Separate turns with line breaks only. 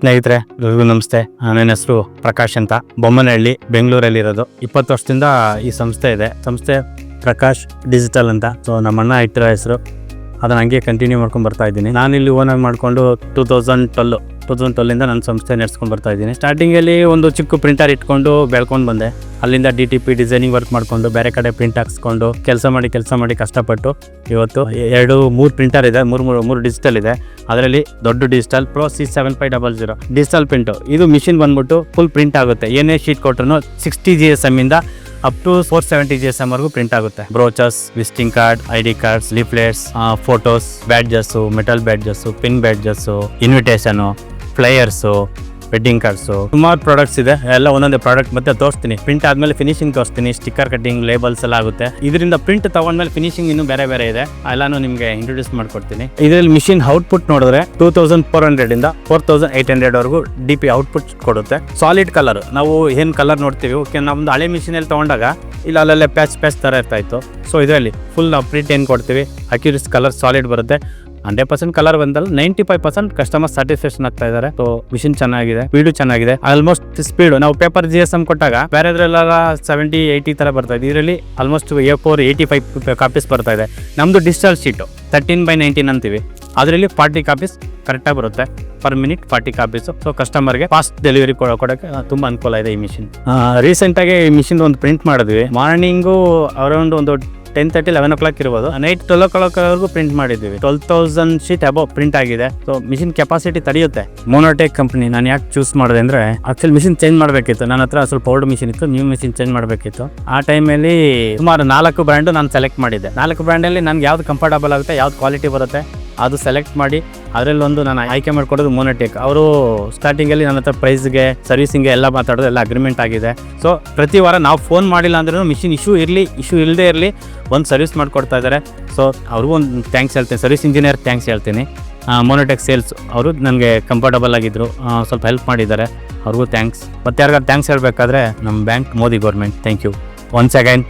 ಸ್ನೇಹಿತರೆ, ಎಲ್ಲರಿಗೂ ನಮಸ್ತೆ. ನನ್ನ ಹೆಸರು ಪ್ರಕಾಶ್ ಅಂತ, ಬೊಮ್ಮನಹಳ್ಳಿ, ಬೆಂಗಳೂರಲ್ಲಿ ಇರೋದು. 20 ವರ್ಷದಿಂದ ಈ ಸಂಸ್ಥೆ ಇದೆ. ಸಂಸ್ಥೆ ಪ್ರಕಾಶ್ ಡಿಜಿಟಲ್ ಅಂತ. ಸೊ ನಮ್ಮ ಅಣ್ಣ ಇಟ್ಟಿರೋ ಹೆಸರು, ಅದನ್ನ ಹಂಗೆ ಕಂಟಿನ್ಯೂ ಮಾಡ್ಕೊಂಡು ಬರ್ತಾ ಇದ್ದೀನಿ. ನಾನು ಇಲ್ಲಿ ಓನಾಗಿ ಮಾಡಿಕೊಂಡು 2012ಇಂದ ನನ್ನ ಸಂಸ್ಥೆ ನಡೆಸ್ಕೊಂಡು ಬರ್ತಾ ಇದ್ದೀನಿ. ಸ್ಟಾರ್ಟಿಂಗಲ್ಲಿ ಒಂದು ಚಿಕ್ಕ ಪ್ರಿಂಟರ್ ಇಟ್ಕೊಂಡು ಬೆಳ್ಕೊಂಡು ಬಂದೆ. ಅಲ್ಲಿಂದ DTP ಡಿಸೈನಿಂಗ್ ವರ್ಕ್ ಮಾಡಿಕೊಂಡು ಬೇರೆ ಕಡೆ ಪ್ರಿಂಟ್ ಹಾಕ್ಸ್ಕೊಂಡು ಕೆಲಸ ಮಾಡಿ ಕಷ್ಟಪಟ್ಟು ಇವತ್ತು 2-3 ಪ್ರಿಂಟರ್ ಇದೆ, ಮೂರು ಡಿಜಿಟಲ್ ಇದೆ. ಅದರಲ್ಲಿ ದೊಡ್ಡ digital Pro C7500 digital print. ಇದು ಮಿಷಿನ್ ಬಂದ್ಬಿಟ್ಟು ಫುಲ್ ಪ್ರಿಂಟ್ ಆಗುತ್ತೆ. ಏನೇ ಶೀಟ್ ಕೊಟ್ಟರು 60 GSM ಇಂದ ಅಪ್ ಟು 470 GSM ವರೆಗೂ ಪ್ರಿಂಟ್ ಆಗುತ್ತೆ. Brochures, visiting card, ID cards, leaflets, photos, badges, metal badges, pin badges, invitation, flyers, wedding cards, ಸುಮಾರು ಪ್ರಾಡಕ್ಟ್ಸ್ ಇದೆ. ಎಲ್ಲ ಒಂದೊಂದೇ ಪ್ರಾಡಕ್ಟ್ ಮತ್ತೆ ತೋರಿಸ್ತೀನಿ. ಪ್ರಿಂಟ್ ಆದ್ಮೇಲೆ ಫಿನಿಶಿಂಗ್ ತೋರಿಸ್ತೀನಿ. ಸ್ಟಿಕ್ಕರ್ ಕಟ್ಟಿಂಗ್, ಲೇಬಲ್ಸ್ ಎಲ್ಲ ಆಗುತ್ತೆ. ಇದರಿಂದ ಪ್ರಿಂಟ್ ತಗೊಂಡ್ಮೇಲೆ ಫಿನಿಶಿಂಗ್ ಇನ್ನೂ ಬೇರೆ ಇದೆ. ಎಲ್ಲಾನು ನಿಮಗೆ ಇಂಟ್ರೊಡ್ಯೂಸ್ ಮಾಡ್ಕೊಡ್ತೀನಿ. ಇದರಲ್ಲಿ ಮಿಷಿನ್ ಔಟ್ಪುಟ್ ನೋಡಿದ್ರೆ 2400 ಇಂದ 4800 ವರೆಗೂ DP ಔಟ್ಪುಟ್ ಕೊಡುತ್ತೆ. ಸಾಲಿಡ್ ಕಲರ್, ನಾವು ಏನು ಕಲರ್ ನೋಡ್ತೀವಿ, ಓಕೆ, ನಮ್ದು ಹಳೆ ಮಿಷಿನಲ್ಲಿ ತಗೊಂಡಾಗ ಇಲ್ಲ ಅಲ್ಲಲ್ಲೇ ಪ್ಯಾಚ್ ಥರ ಇರ್ತಾ ಇತ್ತು. ಸೊ ಇದರಲ್ಲಿ ಫುಲ್ ನಾವು ಪ್ರಿಂಟ್ ಏನು ಕೊಡ್ತೀವಿ, ಅಕ್ಯುರೇಟ್ ಕಲರ್ ಸಾಲಿಡ್ ಬರುತ್ತೆ. 100% ಕಲರ್ ಬಂದಲ್ಲ 95% ಕಸ್ಟಮರ್ ಸ್ಯಾಟಿಸ್ಫ್ಯಾಕ್ಷನ್ ಆಗ್ತಾ ಇದ್ದಾರೆ. ಸೊ ಮಿಷಿನ್ ಚೆನ್ನಾಗಿದೆ, ಸ್ಪೀಡು ಚೆನ್ನಾಗಿದೆ. ಆಲ್ಮೋಸ್ಟ್ ಸ್ಪೀಡು ನಾವು ಪೇಪರ್ GSM ಕೊಟ್ಟಾಗ ಬೇರೆದ್ರೆಲ್ಲ 70-80 ತರ ಬರ್ತಾ ಇದೆ. ಇದರಲ್ಲಿ ಆಲ್ಮೋಸ್ಟ್ A485 ಕಾಪೀಸ್ ಬರ್ತಾ ಇದೆ. ನಮ್ದು ಡಿಜಿಟಲ್ ಶೀಟು 13/19 ಅಂತೀವಿ. ಅದರಲ್ಲಿ 40 ಕಾಪೀಸ್ ಕರೆಕ್ಟಾಗಿ ಬರುತ್ತೆ ಪರ್ ಮಿನಿಟ್, 40 ಕಾಪೀಸು. ಸೊ ಕಸ್ಟಮರ್ಗೆ ಫಾಸ್ಟ್ ಡೆಲಿವರಿ ಕೊಡೋಕ್ಕೆ ತುಂಬ ಅನುಕೂಲ ಇದೆ ಈ ಮಿಷಿನ್. ರೀಸೆಂಟಾಗಿ ಈ ಮಿಷಿನ್ ಒಂದು ಪ್ರಿಂಟ್ ಮಾಡಿದ್ವಿ. ಮಾರ್ನಿಂಗು ಅರೌಂಡ್ ಒಂದು 10:30-11 o'clock ಇರ್ಬೋದು. ನೈಟ್ 12 o'clock ವರೆಗೂ ಪ್ರಿಂಟ್ ಮಾಡಿದ್ದೀವಿ. 12,000 ಶೀಟ್ ಅಬೌವ್ ಪ್ರಿಂಟ್ ಆಗಿದೆ. ಸೊ ಮಿಷಿನ್ ಕೆಪಾಸಿಟಿ ತಡೆಯುತ್ತೆ. ಮೊನೋಟೆಕ್ ಕಂಪನಿ ನಾನು ಯಾಕೆ ಚೂಸ್ ಮಾಡಿದೆ ಅಂದ್ರೆ, ಆಕ್ಚುಲಿ ಮಿಷಿನ್ ಚೇಂಜ್ ಮಾಡಬೇಕಿತ್ತು. ನನ್ನ ಹತ್ರ ಸ್ವಲ್ಪ ಓಲ್ಡ್ ಮಿಷಿನ್ ಇತ್ತು, ನ್ಯೂ ಮಿಷಿನ್ ಚೇಂಜ್ ಮಾಡಬೇಕಿತ್ತು. ಆ ಟೈಮಲ್ಲಿ ಸುಮಾರು 4 ಬ್ರ್ಯಾಂಡು ನಾನು ಸೆಲೆಕ್ಟ್ ಮಾಡಿದ್ದೆ. 4 ಬ್ರ್ಯಾಂಡಲ್ಲಿ ನನಗೆ ಯಾವ್ದು ಕಂಫರ್ಟಬಲ್ ಆಗುತ್ತೆ, ಯಾವ್ದು ಕ್ವಾಲಿಟಿ ಬರುತ್ತೆ ಅದು ಸೆಲೆಕ್ಟ್ ಮಾಡಿ ಅದರಲ್ಲಿ ಒಂದು ನಾನು ಆಯ್ಕೆ ಮಾಡ್ಕೊಡೋದು ಮೊನೋಟೆಕ್. ಅವರು ಸ್ಟಾರ್ಟಿಂಗಲ್ಲಿ ನನ್ನ ಹತ್ರ ಪ್ರೈಸ್ಗೆ, ಸರ್ವಿಸಿಂಗ್ಗೆ ಎಲ್ಲ ಮಾತಾಡೋದು, ಎಲ್ಲ ಅಗ್ರಿಮೆಂಟ್ ಆಗಿದೆ. ಸೊ ಪ್ರತಿ ವಾರ ನಾವು ಫೋನ್ ಮಾಡಿಲ್ಲ ಅಂದ್ರೂ ಮಿಷಿನ್ ಇಶ್ಯೂ ಇಲ್ಲದೆ ಇರಲಿ ಒಂದು ಸರ್ವಿಸ್ ಮಾಡಿಕೊಡ್ತಾ ಇದ್ದಾರೆ. ಸೊ ಅವ್ರಿಗೂ ಒಂದು ಥ್ಯಾಂಕ್ಸ್ ಹೇಳ್ತೀನಿ, ಸರ್ವಿಸ್ ಇಂಜಿನಿಯರ್ ಥ್ಯಾಂಕ್ಸ್ ಹೇಳ್ತೀನಿ. ಮೊನೋಟೆಕ್ ಸೇಲ್ಸ್ ಅವರು ನನಗೆ ಕಂಫರ್ಟಬಲ್ ಆಗಿದ್ದರು, ಸ್ವಲ್ಪ ಹೆಲ್ಪ್ ಮಾಡಿದ್ದಾರೆ, ಅವ್ರಿಗೂ ಥ್ಯಾಂಕ್ಸ್. ಮತ್ತು ಯಾರಿಗಾರು ಥ್ಯಾಂಕ್ಸ್ ಹೇಳಬೇಕಾದ್ರೆ ನಮ್ಮ bank, Modi government, thank you once again.